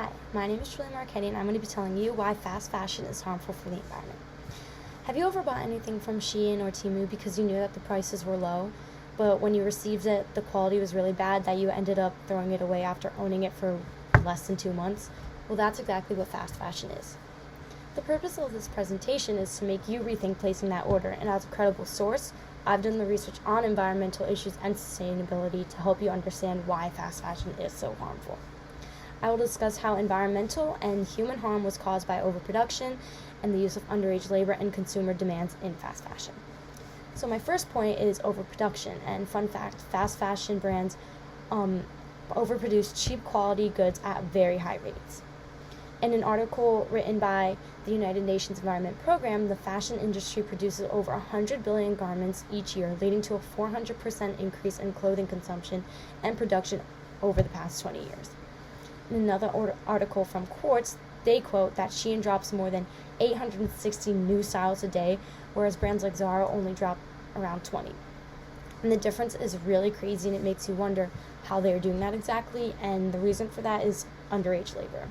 Hi, my name is Julie Marchetti, and I'm going to be telling you why fast fashion is harmful for the environment. Have you ever bought anything from Shein or Temu because you knew that the prices were low, but when you received it, the quality was really bad that you ended up throwing it away after owning it for less than 2 months? Well, that's exactly what fast fashion is. The purpose of this presentation is to make you rethink placing that order, and as a credible source, I've done the research on environmental issues and sustainability to help you understand why fast fashion is so harmful. I will discuss how environmental and human harm was caused by overproduction and the use of underage labor and consumer demands in fast fashion. So my first point is overproduction, and fun fact, fast fashion brands overproduce cheap quality goods at very high rates. In an article written by the United Nations Environment Program, the fashion industry produces over 100 billion garments each year, leading to a 400% increase in clothing consumption and production over the past 20 years. In another article from Quartz, they quote that Shein drops more than 860 new styles a day, whereas brands like Zara only drop around 20. And the difference is really crazy, and it makes you wonder how they are doing that exactly, and the reason for that is underage labor.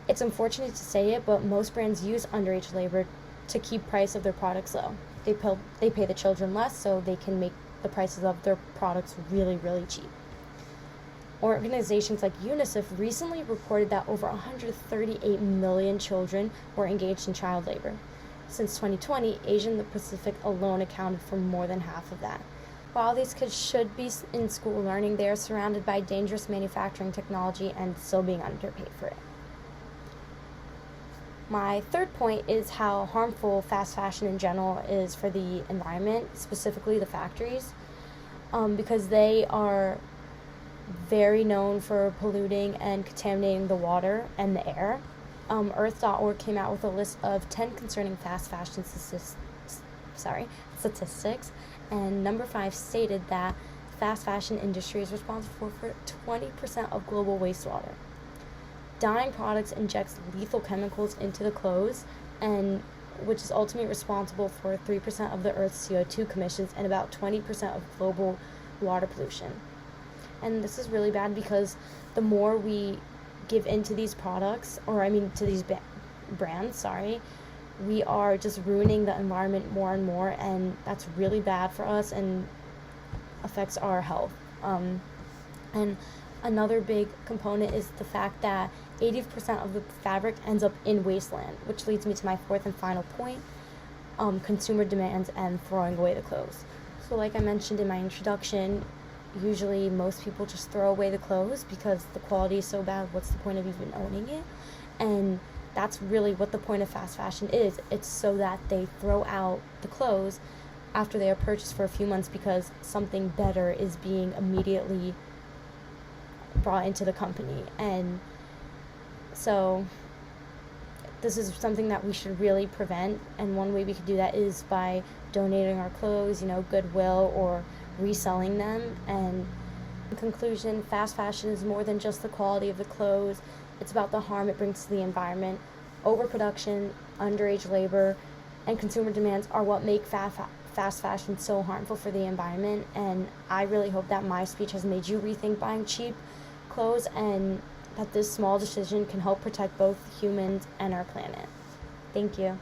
It's unfortunate to say it, but most brands use underage labor to keep price of their products low. They pay the children less so they can make the prices of their products really, really cheap. Organizations like UNICEF recently reported that over 138 million children were engaged in child labor. Since 2020, Asia and the Pacific alone accounted for more than half of that. While these kids should be in school learning, they are surrounded by dangerous manufacturing technology and still being underpaid for it. My third point is how harmful fast fashion in general is for the environment, specifically the factories, because they are very known for polluting and contaminating the water and the air. Earth.org came out with a list of 10 concerning fast fashion statistics, and number 5 stated that the fast fashion industry is responsible for 20% of global wastewater. Dyeing products injects lethal chemicals into the clothes, and which is ultimately responsible for 3% of the Earth's CO2 emissions and about 20% of global water pollution. And this is really bad because the more we give into these products, to these brands, we are just ruining the environment more and more, and that's really bad for us and affects our health. And another big component is the fact that 80% of the fabric ends up in wasteland, which leads me to my fourth and final point, consumer demands and throwing away the clothes. So like I mentioned in my introduction, usually most people just throw away the clothes because the quality is so bad. What's the point of even owning it? And that's really what the point of fast fashion is. It's so that they throw out the clothes after they are purchased for a few months because something better is being immediately brought into the company. And so this is something that we should really prevent, and one way we could do that is by donating our clothes, Goodwill, or reselling them. And in conclusion, fast fashion is more than just the quality of the clothes. It's about the harm it brings to the environment. Overproduction, underage labor, and consumer demands are what make fast fashion so harmful for the environment, and I really hope that my speech has made you rethink buying cheap clothes, and that this small decision can help protect both humans and our planet. Thank you.